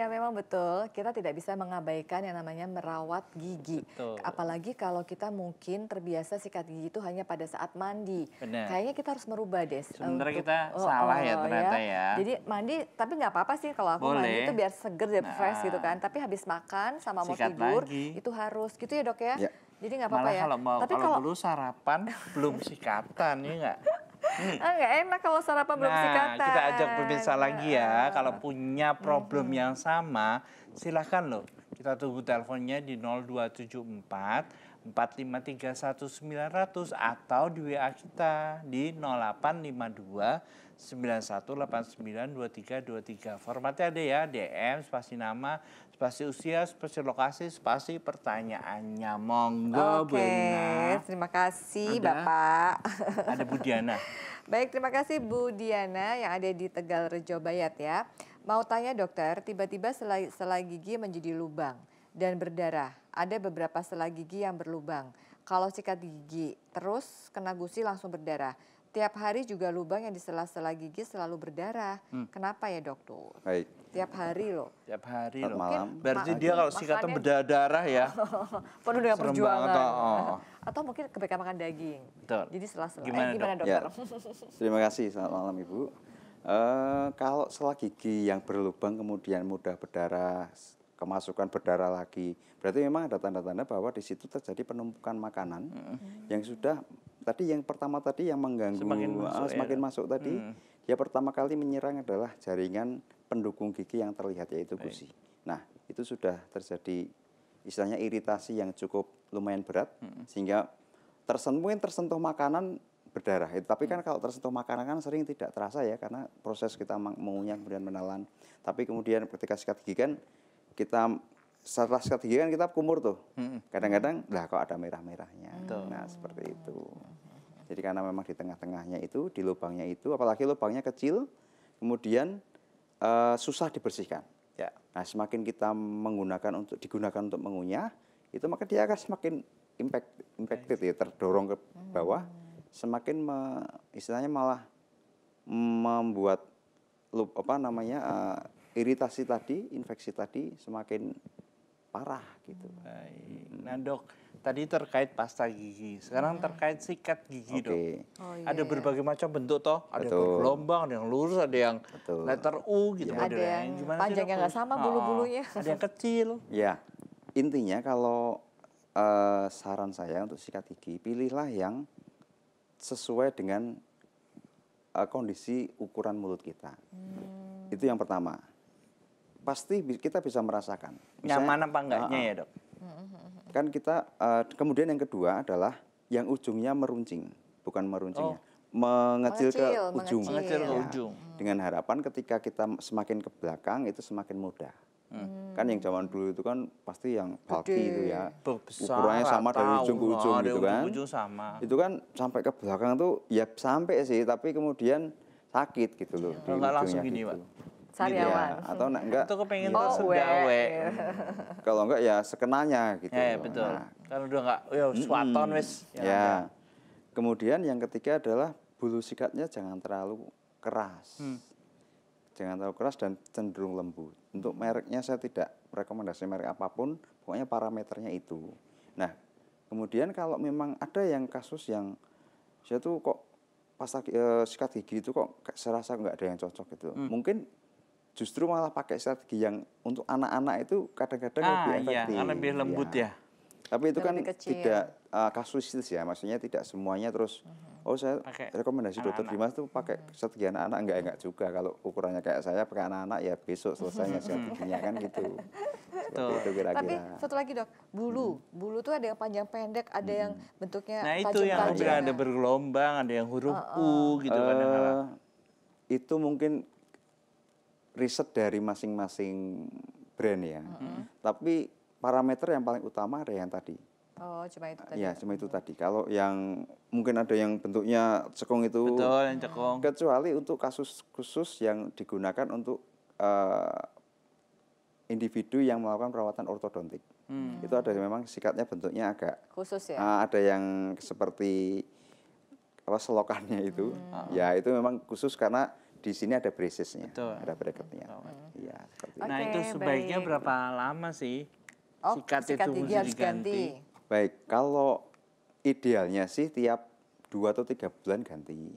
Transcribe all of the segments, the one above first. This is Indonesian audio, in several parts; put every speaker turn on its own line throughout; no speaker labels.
Iya, memang betul. Kita tidak bisa mengabaikan yang namanya merawat gigi.
Betul.
Apalagi kalau kita mungkin terbiasa sikat gigi itu hanya pada saat mandi.
Benar.
Kayaknya kita harus merubah deh.
Sebenarnya kita salah ya ternyata ya.
Jadi mandi, tapi nggak apa-apa sih kalau aku mandi itu biar seger dan fresh gitu kan. Tapi habis makan sama mau
sikat
tidur
lagi.
itu harus gitu ya dok ya. Jadi nggak apa-apa
Malah
ya.
Tapi kalau dulu sarapan belum sikatan ya nggak?
Nggak enak kalau sarapan belum sikatan.
Kita ajak pemirsa lagi ya. Kalau punya problem yang sama, silahkan loh. Kita tunggu teleponnya di 0274 4531900 atau di WA kita di 0852 91892323. Formatnya ada ya, DM, spasi nama, spasi usia, spasi lokasi, spasi pertanyaannya. Monggo Bu Elina.
Terima kasih Bapak.
Ada Bu Diana.
Baik, terima kasih Bu Diana yang ada di Tegal Rejo Bayat ya. Mau tanya dokter, tiba-tiba selai gigi menjadi lubang dan berdarah. Ada beberapa selai gigi yang berlubang. Kalau sikat gigi, terus kena gusi langsung berdarah. Tiap hari juga lubang yang di sela-sela gigi selalu berdarah. Kenapa ya dok tuh?
Baik.
Tiap hari loh.
Tiap hari loh.
Berarti
dia kalau sikatnya berdarah ya.
Penuh dengan perjuangan.
Banget,
Atau mungkin kebanyakan makan daging.
Betul.
Jadi sela-sela.
Gimana
dokter?
Ya. Terima kasih, selamat malam Ibu. Kalau sela gigi yang berlubang kemudian mudah berdarah, kemasukan berdarah lagi, berarti memang ada tanda-tanda bahwa di situ terjadi penumpukan makanan yang sudah tadi yang pertama tadi yang mengganggu semakin masuk tadi, dia pertama kali menyerang adalah jaringan pendukung gigi yang terlihat yaitu gusi. Nah, itu sudah terjadi istilahnya iritasi yang cukup lumayan berat sehingga tersentuh makanan berdarah. Tapi kan kalau tersentuh makanan kan sering tidak terasa ya karena proses kita mengunyah kemudian menelan. Tapi kemudian ketika sikat gigi kan setelah sikat gigi kan kita kumur tuh. Kadang-kadang lah kok ada merah-merahnya. Nah, seperti itu. Jadi karena memang di tengah-tengahnya itu, di lubangnya itu, apalagi lubangnya kecil, kemudian susah dibersihkan.
Ya.
Nah, semakin kita digunakan untuk mengunyah, itu maka dia akan semakin impacted ya, terdorong ke bawah, semakin istilahnya malah membuat iritasi tadi, infeksi tadi semakin parah gitu.
Baik. Nah dok, tadi terkait pasta gigi, sekarang terkait sikat gigi dok. Ada berbagai macam bentuk toh, ada yang bergelombang, ada yang lurus, ada yang letter U gitu.
Ada yang panjangnya nggak sama bulu-bulunya.
Ada yang kecil.
Ya, intinya kalau saran saya untuk sikat gigi, pilihlah yang sesuai dengan kondisi ukuran mulut kita. Itu yang pertama. Pasti kita bisa merasakan.
Nyaman apa enggaknya ya dok?
Kan kita, kemudian yang kedua adalah yang ujungnya meruncing. Bukan meruncingnya. Mengecil ke ujung.
Mengecil ke ujung.
Dengan harapan ketika kita semakin ke belakang itu semakin mudah. Kan yang zaman dulu itu kan pasti yang bulky itu ya. Ukurannya sama dari ujung ke ujung gitu kan. Itu kan sampai ke belakang tuh ya sampai sih. Tapi kemudian sakit gitu loh.
Enggak langsung gini Pak.
Sariawan.
Atau enggak
atau kepengen tersedawe.
Kalau enggak ya sekenanya gitu.
Ya betul. Kan udah enggak suaton wis.
Ya. Kemudian yang ketiga adalah bulu sikatnya jangan terlalu keras. Jangan terlalu keras dan cenderung lembut. Untuk mereknya saya tidak rekomendasi merek apapun, pokoknya parameternya itu. Nah, kemudian kalau memang ada yang kasus yang saya tuh kok pas sikat gigi itu kok saya rasa nggak ada yang cocok gitu. Mungkin justru malah pakai strategi yang untuk anak-anak itu kadang-kadang lebih efektif.
Iya, lebih lembut ya.
Tapi itu kan tidak kasuistis ya, maksudnya tidak semuanya terus saya rekomendasi dokter Dimas tuh pakai strategi anak-anak, enggak juga. Kalau ukurannya kayak saya pakai anak-anak ya besok selesainya strateginya kan gitu. Itu kira-kira.
Tapi satu lagi dok, bulu tuh ada yang panjang pendek, ada yang bentuknya
tajam. Nah itu yang ada bergelombang, ada yang huruf U gitu kadang-kadang.
Itu mungkin riset dari masing-masing brand ya. Tapi parameter yang paling utama ada yang tadi.
Oh, cuma itu tadi.
Ya, cuma itu tadi. Kalau yang mungkin ada yang bentuknya cekung itu.
Betul, yang cekung.
Kecuali untuk kasus khusus yang digunakan untuk individu yang melakukan perawatan ortodontik. Itu ada memang sikatnya bentuknya agak
khusus ya.
Ada yang seperti selokannya itu. Ya, itu memang khusus karena di sini ada bracesnya,
Betul.
ada bracketnya. Iya, seperti itu.
Nah
Oke,
itu sebaiknya
baik.
berapa lama sih sikat
sikat
itu
gigi
mesti
harus
diganti?
Baik, kalau idealnya sih tiap 2 atau 3 bulan ganti.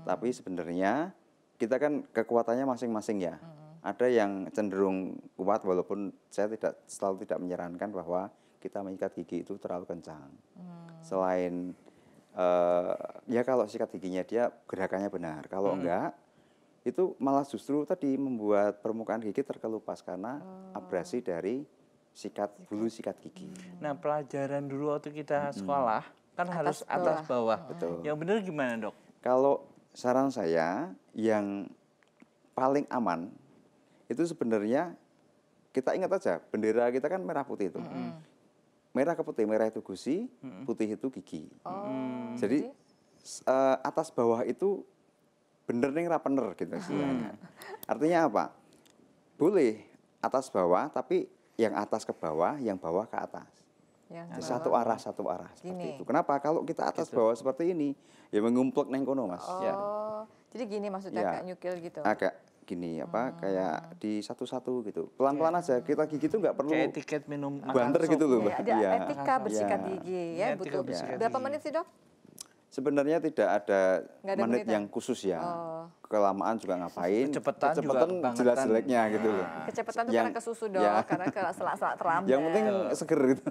Tapi sebenarnya kita kan kekuatannya masing-masing ya. Ada yang cenderung kuat walaupun saya selalu tidak menyarankan bahwa kita menyikat gigi itu terlalu kencang. Selain ya kalau sikat giginya dia gerakannya benar. Kalau enggak, itu malah justru tadi membuat permukaan gigi terkelupas karena abrasi dari bulu sikat gigi.
Nah pelajaran dulu waktu kita sekolah kan harus atas bawah.
Betul.
Yang benar gimana dok?
Kalau saran saya yang paling aman itu sebenarnya kita ingat aja bendera kita kan merah putih itu. Merah ke putih, merah itu gusi, putih itu gigi. Jadi atas bawah itu bener ning rapener gitu istilahnya. Artinya apa? Boleh atas bawah tapi yang atas ke bawah, yang bawah ke atas. Satu arah seperti itu. Kenapa? Kalau kita atas bawah seperti ini, ya mengumplek neng kono, Mas.
Oh, jadi gini maksudnya kayak nyukil gitu.
Agak gini kayak di satu-satu gitu. Pelan-pelan aja. Kita gigi itu nggak perlu
Kayak tiket minum
banter gitu loh, Mbak.
Ada etika bersikat gigi ya, butuh berapa menit sih dok?
Sebenarnya tidak ada menit
menitan?
yang khusus ya. Kelamaan juga ngapain.
Kecepatan juga
jelas-jeleknya gitu loh.
Kecepatan itu karena ke susu dok, karena ke selak-selak terlambat.
Yang penting seger gitu.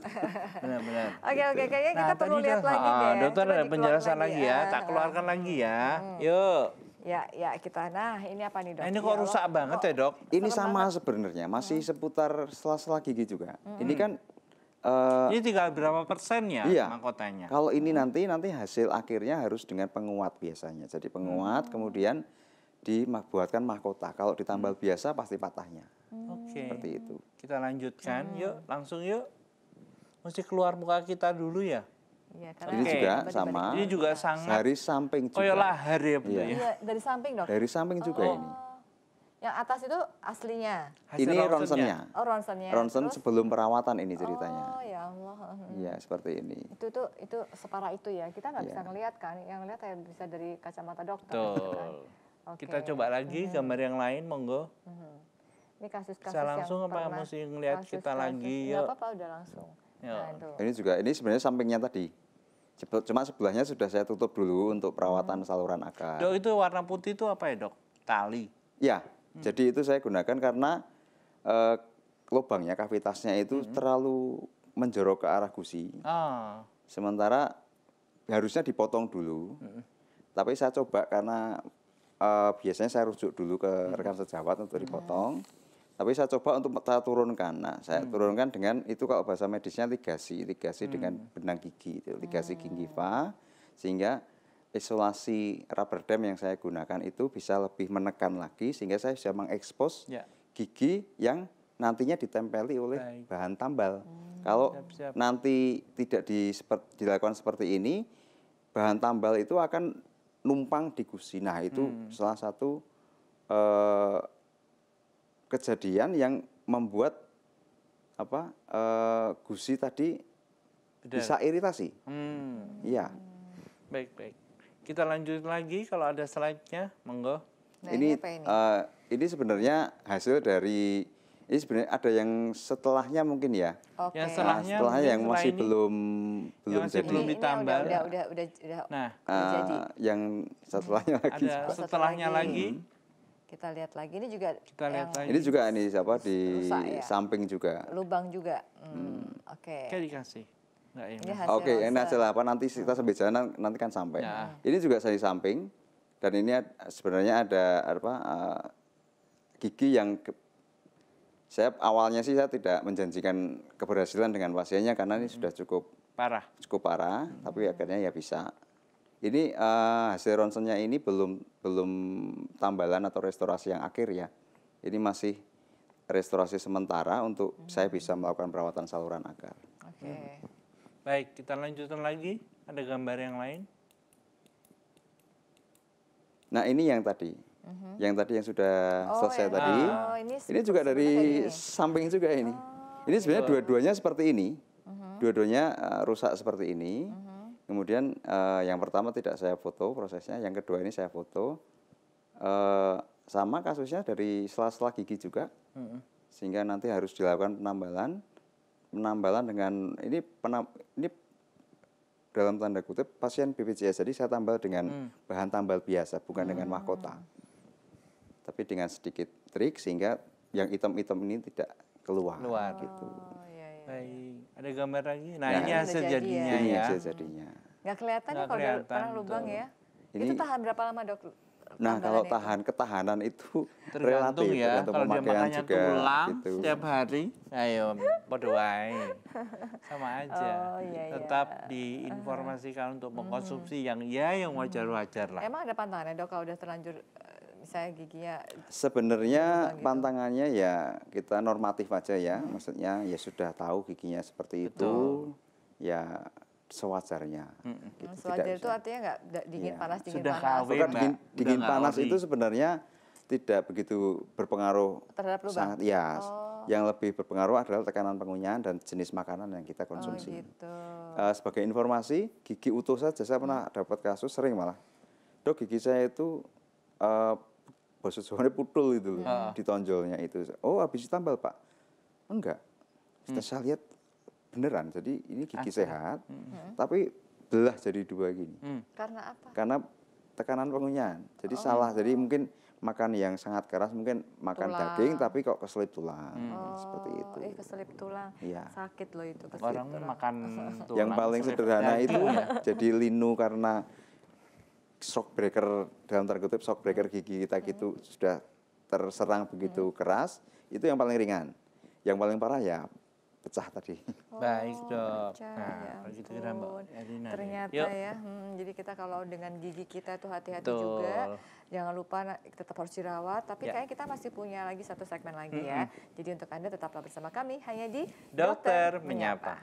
Benar-benar.
Oke, kayaknya kita perlu lihat lagi deh.
Dokter
Coba
ada
dikeluar
penjelasan lagi ya, tak keluarkan lagi ya. Yuk.
Ya kita. Nah ini apa nih dok?
Nah ini kok rusak banget ya dok?
Ini sama sebenarnya, masih seputar sela-sela gigi juga. Ini kan
ini tinggal berapa persen ya mahkotanya?
Kalau ini nanti hasil akhirnya harus dengan penguat biasanya. Jadi penguat kemudian dibuatkan mahkota. Kalau ditambal biasa pasti patahnya.
Oke.
Seperti itu.
Kita lanjutkan, yuk langsung yuk. Mesti keluar muka kita dulu ya.
Iya,
Ini juga sama.
Ini juga sangat
dari samping juga.
kayak lahar ya betul ya.
Iya, dari samping dok.
Dari samping juga ini.
Yang atas itu aslinya.
Hasil
Ini
ronsennya.
ronsennya.
Oh ronsennya.
Ronsen sebelum perawatan ini ceritanya.
Oh ya Allah.
Iya, seperti ini.
Itu separah itu ya. Kita nggak bisa ngelihat kan. Yang lihat ya bisa dari kacamata dokter.
Betul.
Gitu kan. Oke.
Kita coba lagi gambar yang lain, monggo.
Ini kasus-kasus
Bisa langsung
yang
apa
pernah
mesti ngelihat kita lagi,
Nggak
yuk.
apa-apa udah langsung.
Yuk.
Nah, itu.
Ini sebenarnya sampingnya tadi. Cuma sebelahnya sudah saya tutup dulu untuk perawatan saluran akar.
Dok itu warna putih itu apa ya dok? Tali.
Ya, jadi itu saya gunakan karena lubangnya, kavitasnya itu terlalu menjorok ke arah gusi. Sementara harusnya dipotong dulu. Tapi saya coba karena biasanya saya rujuk dulu ke rekan sejawat untuk dipotong. Tapi saya coba untuk saya turunkan. Nah, saya turunkan dengan itu kalau bahasa medisnya ligasi dengan benang gigi, itu ligasi gingiva, sehingga isolasi rubber dam yang saya gunakan itu bisa lebih menekan lagi sehingga saya bisa mengekspos gigi yang nantinya ditempeli oleh bahan tambal. Kalau nanti tidak dilakukan seperti ini, bahan tambal itu akan numpang di gusi. Nah, itu salah satu kejadian yang membuat gusi tadi bisa iritasi. Iya.
Baik. Kita lanjut lagi kalau ada slide-nya, monggo.
Nah,
ini sebenarnya hasil dari ini sebenarnya ada yang setelahnya mungkin ya.
Oke.
Yang setelahnya
yang masih belum
masih
jadi.
belum ditambal.
Udah
Nah,
jadi.
Yang setelahnya lagi.
Ada setelahnya lagi.
Kita lihat lagi ini juga.
Kita lihat lagi.
Ini juga di
rusak, ya?
samping juga.
Lubang juga. Oke.
Kayak dikasih. Enggak ya.
Ini hasil
Oke, ini hasil apa nanti kita sambil jalan nanti kan sampai.
Ya.
Ini juga dari samping dan ini sebenarnya ada gigi yang saya awalnya sih saya tidak menjanjikan keberhasilan dengan pasiennya karena ini sudah cukup parah, tapi akhirnya ya bisa. Ini hasil ronsennya ini belum tambalan atau restorasi yang akhir ya. Ini masih restorasi sementara untuk saya bisa melakukan perawatan saluran akar.
Oke.
Baik, kita lanjutkan lagi. Ada gambar yang lain.
Nah, ini yang tadi. Yang tadi yang sudah selesai tadi. Ini juga dari samping juga ini. Ini sebenarnya dua-duanya seperti ini. Dua-duanya rusak seperti ini. Kemudian yang pertama tidak saya foto prosesnya, yang kedua ini saya foto. Sama kasusnya dari sela-sela gigi juga, sehingga nanti harus dilakukan penambalan dengan ini dalam tanda kutip pasien BPJS, jadi saya tambal dengan bahan tambal biasa, bukan dengan mahkota, tapi dengan sedikit trik sehingga yang hitam-hitam ini tidak keluar. Gitu.
Baik, ada gambar lagi. Nah, ini hasil jadinya
ini
ya.
hasil jadinya.
Nggak kelihatan ya kalau udah pernah lubang ya. Itu tahan berapa lama, Dok?
Nah, kalau ketahanan itu
tergantung
relatif,
ya.
tergantung
Kalau dia
pemakaian
makannya
juga
tulang
gitu.
setiap hari, ayo podo wae. Sama aja. Tetap diinformasikan untuk mengkonsumsi yang wajar-wajar lah.
Emang ada pantangannya, Dok, kalau udah terlanjur misalnya giginya?
Sebenarnya pantangannya ya kita normatif aja ya, maksudnya ya sudah tahu giginya seperti itu, ya sewajarnya.
Gitu. Sewajar itu artinya nggak dingin panas dingin
sudah
panas.
Kawin,
dingin panas itu sebenarnya tidak begitu berpengaruh
terhadap lubang.
Sangat ya. Yang lebih berpengaruh adalah tekanan pengunyah dan jenis makanan yang kita konsumsi.
Gitu.
Sebagai informasi, gigi utuh saja saya pernah dapat kasus sering malah. Dok, gigi saya itu bahasa Jawanya putul itu di tonjolnya itu. Oh, habis ditambal, Pak? Enggak. Saya lihat beneran, jadi ini gigi sehat, tapi belah jadi dua gini.
Karena apa?
Karena tekanan pengunyahan. Jadi salah, jadi mungkin makan yang sangat keras, mungkin makan daging tapi kok keselip tulang, seperti itu.
Keselip tulang, sakit loh itu keselip
orang
tulang.
makan tulang.
Yang paling sederhana itu jadi linu karena shock breaker, dalam tanda kutip shock breaker gigi kita gitu sudah terserang begitu keras, itu yang paling ringan. Yang paling parah ya pecah tadi.
Baik, Dok.
Pecah,
Nah,
ya
gitu kira Mbak Erina.
Ternyata ya, jadi kita kalau dengan gigi kita tuh hati-hati juga. Jangan lupa tetap harus dirawat. Tapi kayaknya kita masih punya lagi satu segmen lagi ya. Jadi untuk Anda tetaplah bersama kami hanya di
Dokter Menyapa.